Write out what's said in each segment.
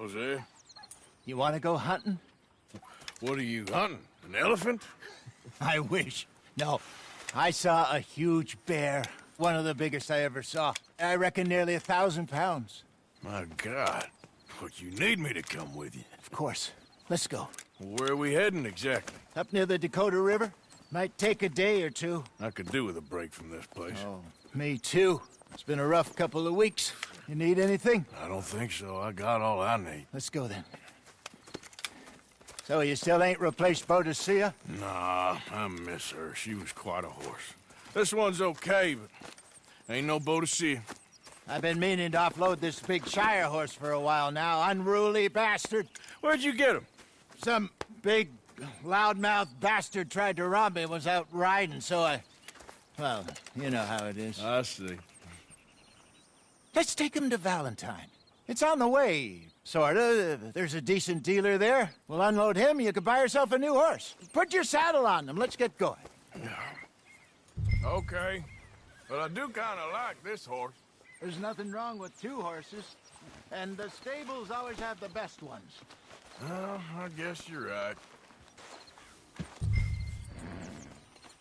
Jose. You want to go hunting? What are you hunting? An elephant? I wish. No. I saw a huge bear. One of the biggest I ever saw. I reckon nearly 1,000 pounds. My God. But you need me to come with you. Of course. Let's go. Where are we heading exactly? Up near the Dakota River. Might take a day or two. I could do with a break from this place. Oh, me too. It's been a rough couple of weeks. You need anything? I don't think so. I got all I need. Let's go then. So you still ain't replaced Boadicea? Nah, I miss her. She was quite a horse. This one's okay, but ain't no Boadicea. I've been meaning to offload this big Shire horse for a while now. Unruly bastard. Where'd you get him? Some big, loudmouth bastard tried to rob me and was out riding, so I... Well, you know how it is. I see. Let's take him to Valentine. It's on the way, sorta. There's a decent dealer there. We'll unload him, you can buy yourself a new horse. Put your saddle on them, let's get going. Okay. But I do kind of like this horse. There's nothing wrong with two horses. And the stables always have the best ones. Well, I guess you're right.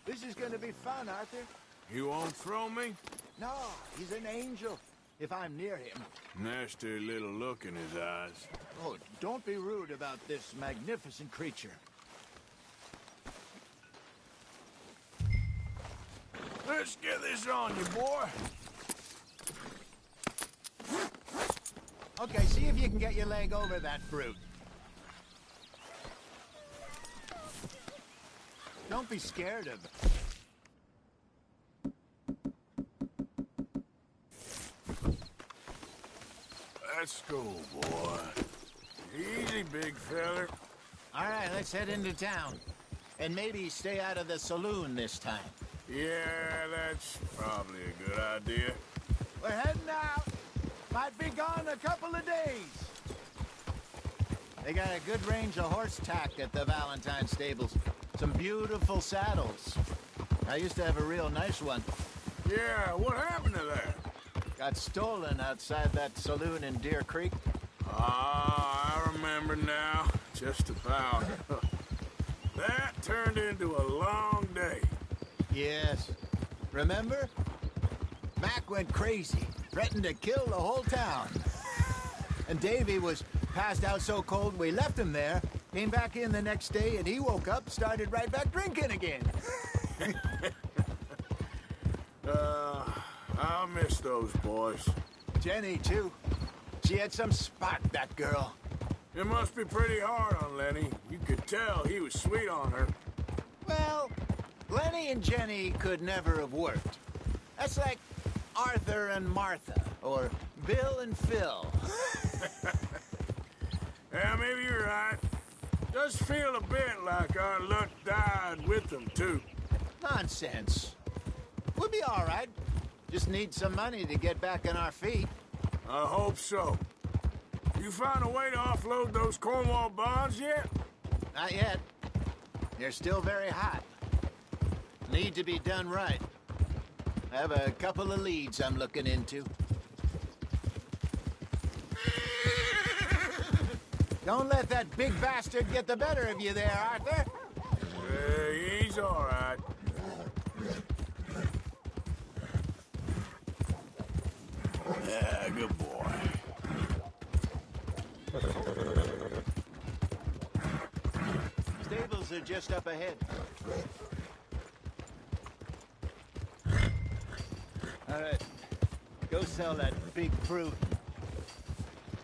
This is gonna be fun, Arthur. You won't throw me? No, he's an angel. If I'm near him. Nasty little look in his eyes. Oh, don't be rude about this magnificent creature. Let's get this on you, boy. Okay, see if you can get your leg over that brute. Don't be scared of it. Let's go, boy. Easy, big feller. All right, let's head into town. And maybe stay out of the saloon this time. Yeah, that's probably a good idea. We're heading out. Might be gone a couple of days. They got a good range of horse tack at the Valentine stables. Some beautiful saddles. I used to have a real nice one. Yeah, what happened to that? Got stolen outside that saloon in Deer Creek. Ah, I remember now. Just about. That turned into a long day. Yes. Remember? Mac went crazy, threatened to kill the whole town. And Davy was passed out so cold we left him there, came back in the next day, and he woke up, started right back drinking again. I miss those boys. Jenny, too. She had some spot, that girl. It must be pretty hard on Lenny. You could tell he was sweet on her. Well, Lenny and Jenny could never have worked. That's like Arthur and Martha, or Bill and Phil. Yeah, maybe you're right. Does feel a bit like our luck died with them, too. Nonsense. We'll be all right. Just need some money to get back on our feet. I hope so. You find a way to offload those Cornwall bonds yet? Not yet. They're still very hot. Need to be done right. I have a couple of leads I'm looking into. Don't let that big bastard get the better of you there, Arthur. He's all right. Yeah, good boy. Stables are just up ahead. All right. Go sell that big fruit.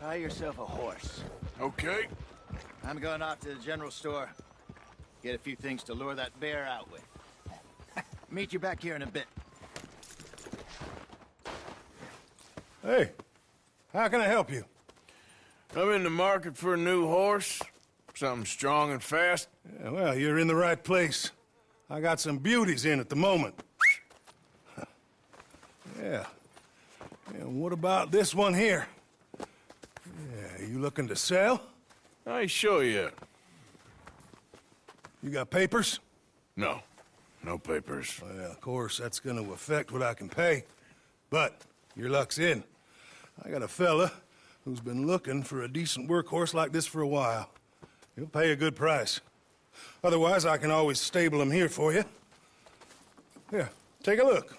Buy yourself a horse. Okay. I'm going off to the general store. Get a few things to lure that bear out with. Meet you back here in a bit. Hey, how can I help you? I'm in the market for a new horse. Something strong and fast. Yeah, well, you're in the right place. I got some beauties in at the moment. Yeah. And what about this one here? Yeah, you looking to sell? I ain't sure yet. You got papers? No. No papers. Well, of course, that's going to affect what I can pay. But your luck's in. I got a fella who's been looking for a decent workhorse like this for a while. He'll pay a good price. Otherwise, I can always stable him here for you. Here, take a look.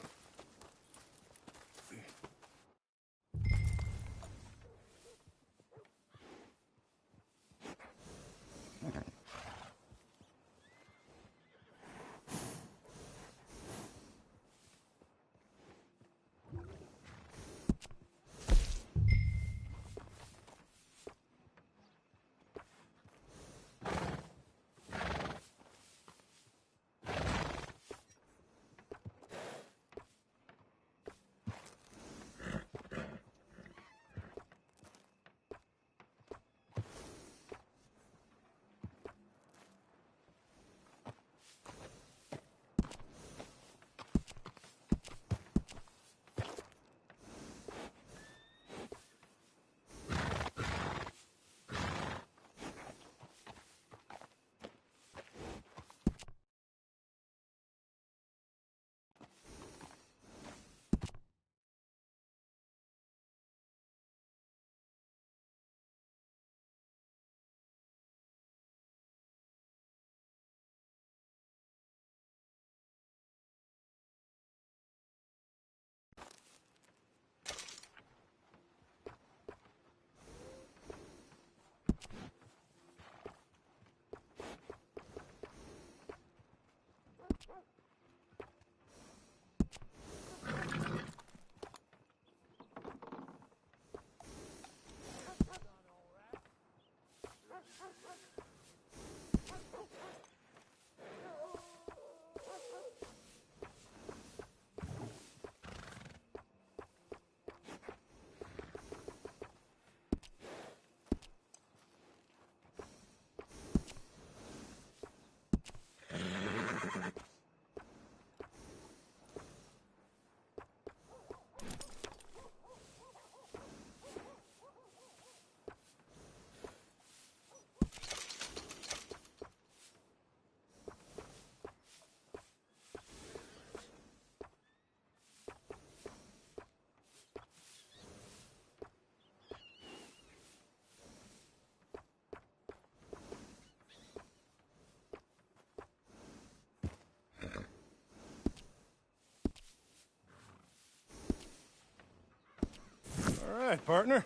All right, partner.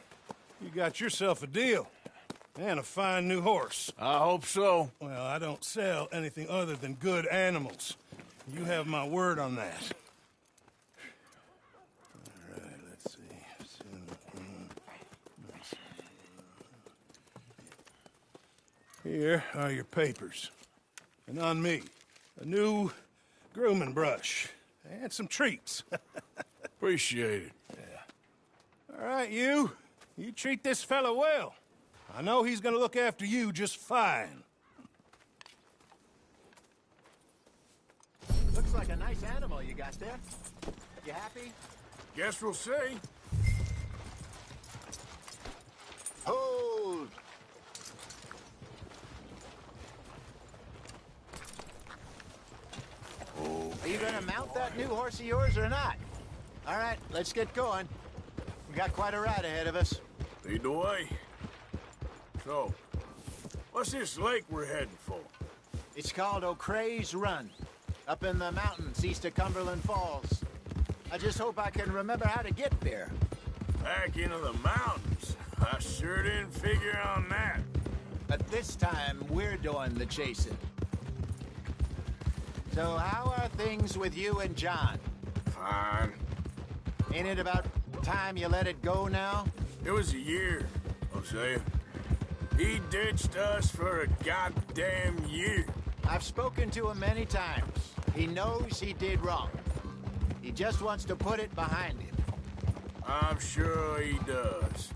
You got yourself a deal. And a fine new horse. I hope so. Well, I don't sell anything other than good animals. You have my word on that. All right, let's see. Here are your papers. And on me, a new grooming brush. And some treats. Appreciate it. All right, you. You treat this fella well. I know he's gonna look after you just fine. Looks like a nice animal you got there. You happy? Guess we'll see. Hold! Are you gonna mount that new horse of yours or not? All right, let's get going. We got quite a ride ahead of us. Lead the way. So, what's this lake we're heading for? It's called O'Creagh's Run, up in the mountains east of Cumberland Falls. I just hope I can remember how to get there. Back into the mountains. I sure didn't figure on that. But this time, we're doing the chasing. So how are things with you and John? Fine. Ain't it about time you let it go now? It was a year, Hosea. He ditched us for a goddamn year. I've spoken to him many times. He knows he did wrong. He just wants to put it behind him. I'm sure he does.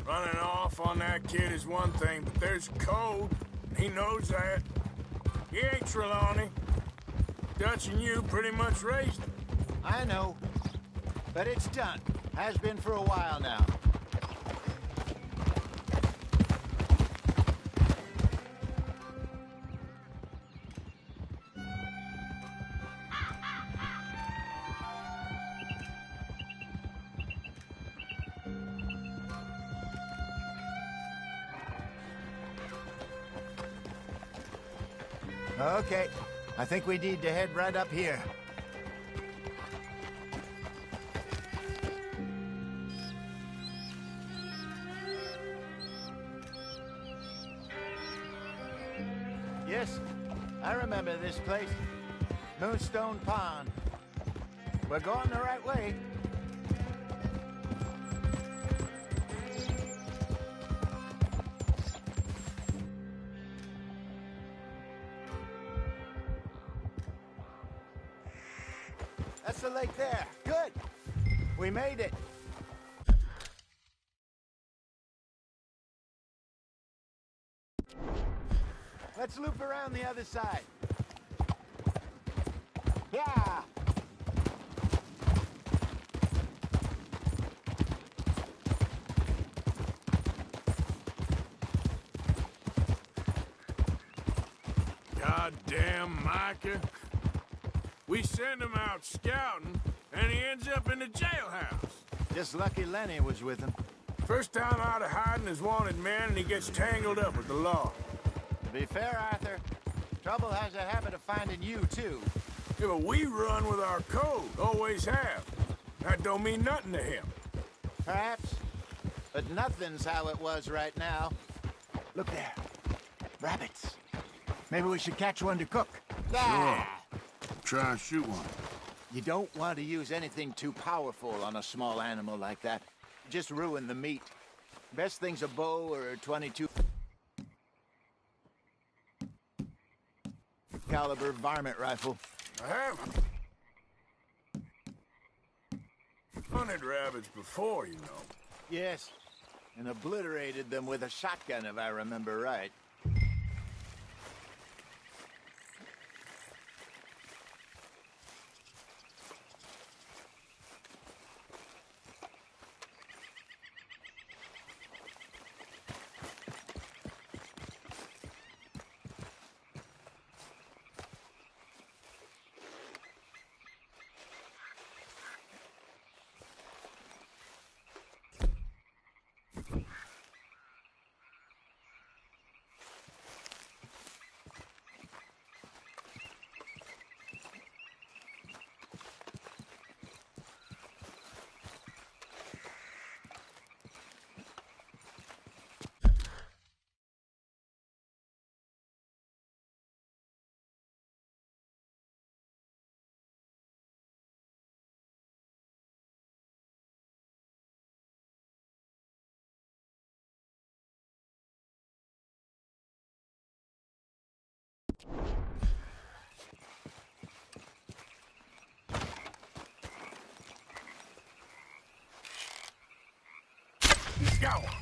Running off on that kid is one thing, but there's code. He knows that. He ain't Trelawney. Dutch and you pretty much raised him. I know. But it's done. Has been for a while now. Okay, I think we need to head right up here. Yes, I remember this place. Moonstone Pond. We're going the right way. That's the lake there. Good. We made it. Let's loop around the other side. Yeah. Goddamn Micah. We send him out scouting, and he ends up in the jailhouse. Just lucky Lenny was with him. First time out of hiding as wanted man, and he gets tangled up with the law. To be fair, Arthur, trouble has a habit of finding you, too. Yeah, but we run with our code, always have. That don't mean nothing to him. Perhaps, but nothing's how it was right now. Look there. Rabbits. Maybe we should catch one to cook. Sure. Try and shoot one. You don't want to use anything too powerful on a small animal like that. Just ruin the meat. Best thing's a bow or a 22 caliber varmint rifle. I have hunted rabbits before, you know. Yes, and obliterated them with a shotgun, if I remember right. He's got one.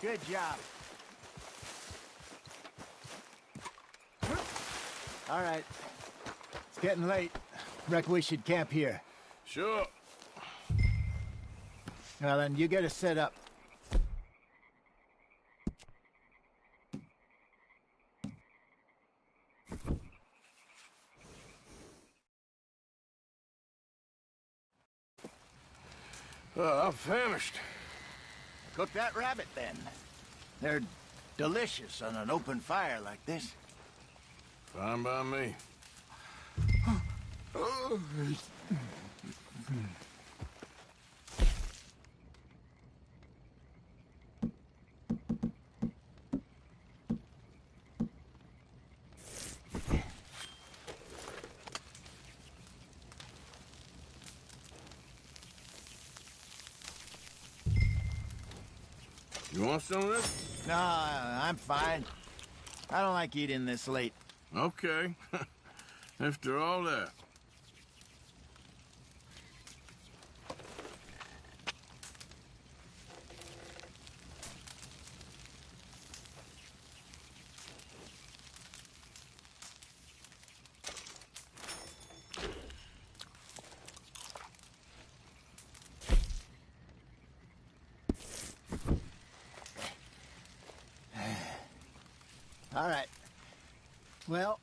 Good job. All right. It's getting late. Reckon we should camp here. Sure. Well, then, you get us set up. I'm famished. Cook that rabbit, then. They're delicious on an open fire like this. Fine by me. You want some of this? No, I'm fine. I don't like eating this late. Okay. After all that. All right. Well,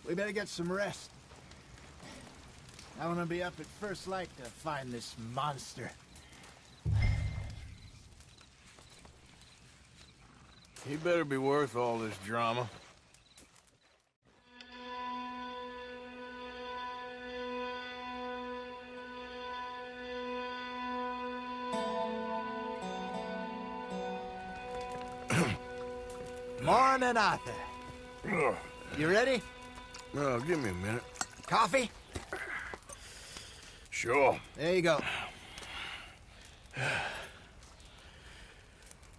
we better get some rest. I want to be up at first light to find this monster. He better be worth all this drama. Morning, Arthur. Ugh. You ready? Oh, give me a minute. Coffee? Sure. There you go.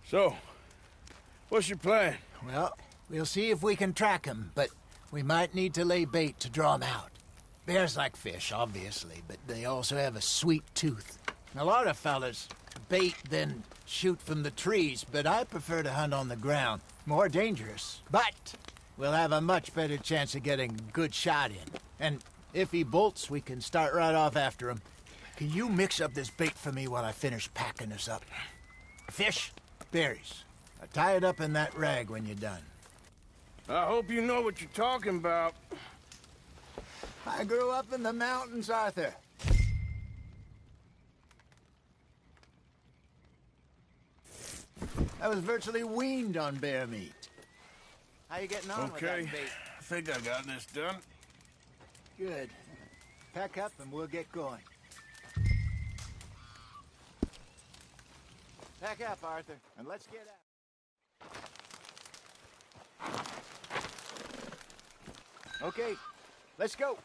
So, what's your plan? Well, we'll see if we can track him, but we might need to lay bait to draw him out. Bears like fish, obviously, but they also have a sweet tooth. A lot of fellas bait, then shoot from the trees, but I prefer to hunt on the ground. More dangerous, but we'll have a much better chance of getting a good shot in. And if he bolts, we can start right off after him. Can you mix up this bait for me while I finish packing this up? Fish, berries. Tie it up in that rag when you're done. I hope you know what you're talking about. I grew up in the mountains, Arthur. I was virtually weaned on bear meat. How you getting on with Okay. that bait? I think I got this done. Good. Pack up and we'll get going. Pack up, Arthur, and let's get out. Okay, let's go.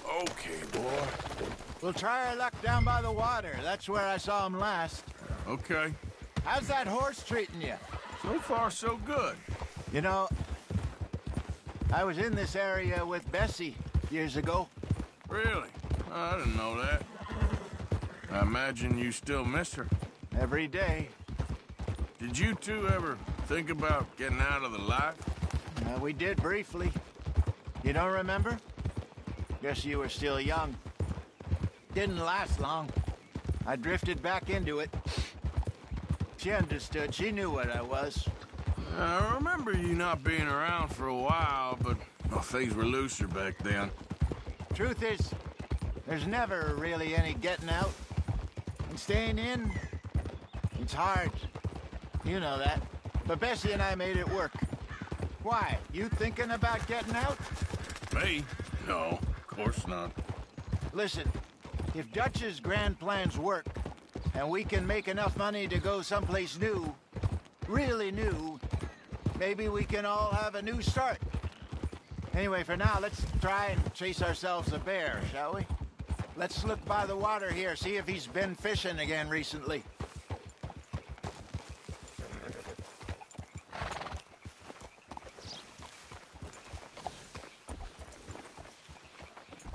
Okay, boy. We'll try our luck down by the water. That's where I saw him last. Okay. How's that horse treating you? So far, so good. You know, I was in this area with Bessie years ago. Really? I didn't know that. I imagine you still miss her. Every day. Did you two ever think about getting out of the life? We did briefly. You don't remember? Guess you were still young. Didn't last long. I drifted back into it. She understood. She knew what I was. I remember you not being around for a while, but well, things were looser back then. Truth is, there's never really any getting out. And staying in, it's hard. You know that. But Bessie and I made it work. Why? You thinking about getting out? Me? No, of course not. Listen, if Dutch's grand plans work, and we can make enough money to go someplace new, really new, maybe we can all have a new start. Anyway, for now, let's try and chase ourselves a bear, shall we? Let's look by the water here, see if he's been fishing again recently.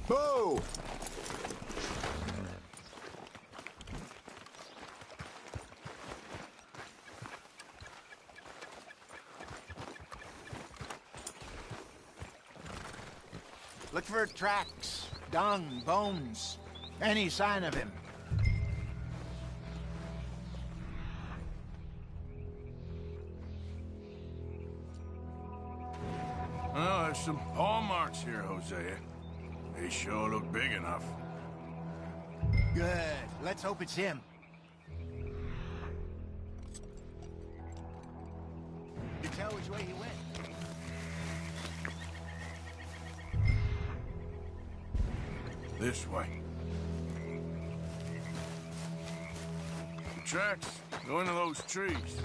Boo! Look for tracks, dung, bones, any sign of him. Oh, there's some paw marks here, Hosea. They sure look big enough. Good. Let's hope it's him. You tell which way he went. This way. The tracks go into those trees.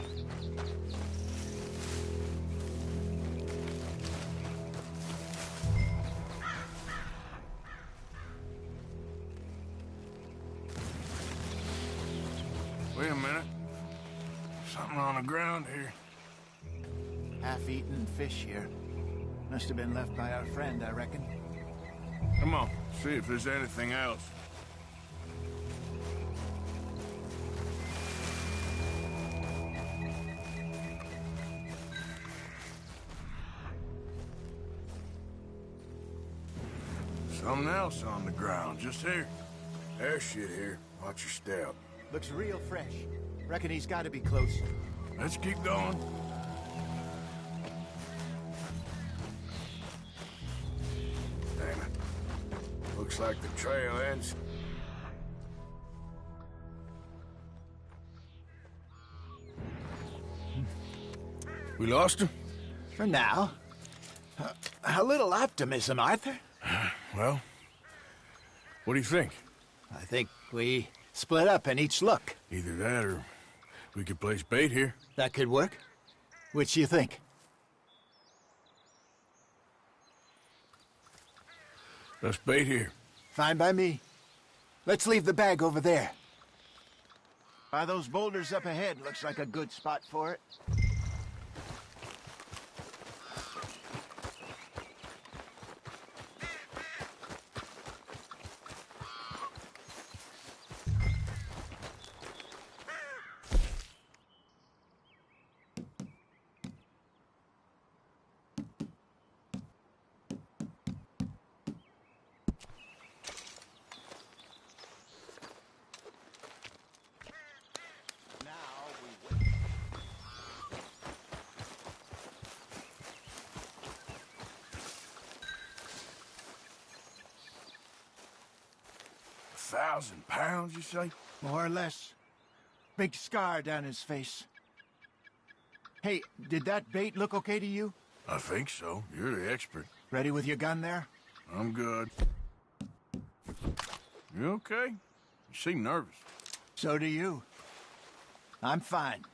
Wait a minute. Something on the ground here. Half-eaten fish here. Must have been left by our friend, I reckon. Come on, see if there's anything else. Something else on the ground, just here. There's shit here. Watch your step. Looks real fresh. Reckon he's got to be close. Let's keep going. Damn it. Looks like the trail ends. We lost him? For now. A little optimism, Arthur. Well, what do you think? I think we split up and each look. Either that or we could place bait here. That could work. Which you think? Let's bait here. Fine by me. Let's leave the bag over there. By those boulders up ahead, looks like a good spot for it. £1,000, you say? More or less. Big scar down his face. Hey, did that bait look okay to you? I think so. You're the expert. Ready with your gun there? I'm good. You okay? You seem nervous. So do you. I'm fine.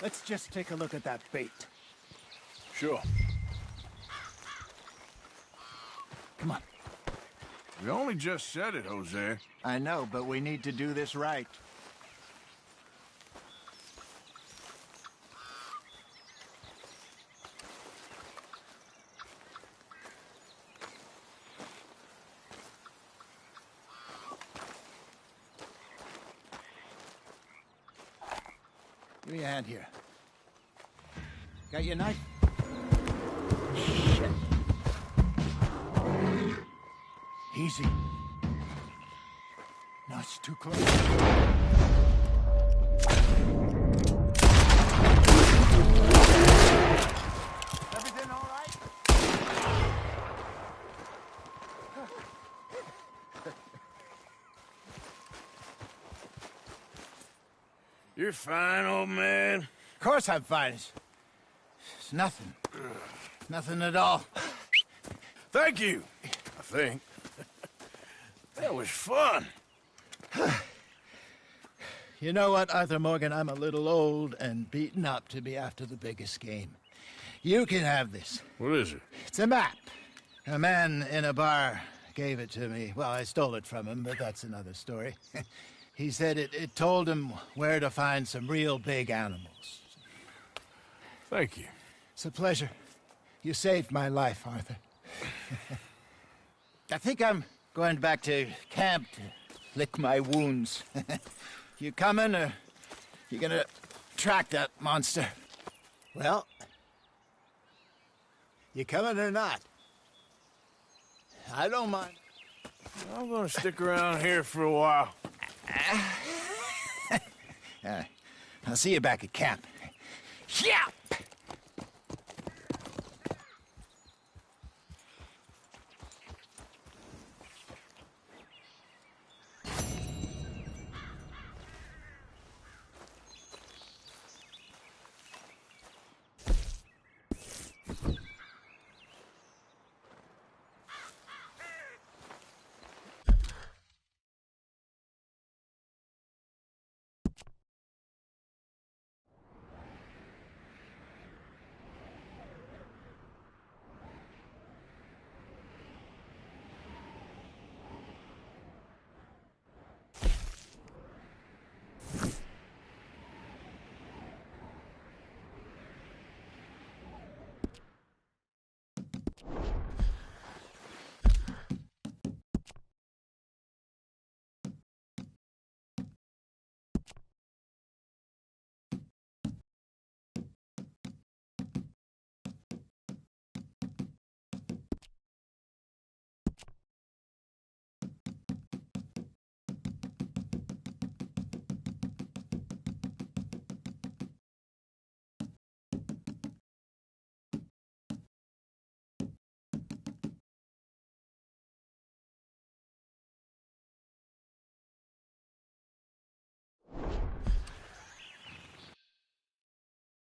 Let's just take a look at that bait. Sure. Come on. We only just said it, Hosea. I know, but we need to do this right. Give me a hand here. Got your knife? Shit. Easy. No, it's too close. Everything all right? You're fine, old man. Of course I'm fine. It's nothing. Nothing at all. Thank you, I think. That was fun. You know what, Arthur Morgan? I'm a little old and beaten up to be after the biggest game. You can have this. What is it? It's a map. A man in a bar gave it to me. Well, I stole it from him, but that's another story. He said it told him where to find some real big animals. Thank you. It's a pleasure. You saved my life, Arthur. I think I'm going back to camp to lick my wounds. You coming, or you gonna track that monster? Well, You coming or not? I don't mind. I'm gonna stick around here for a while. I'll see you back at camp. Yeah!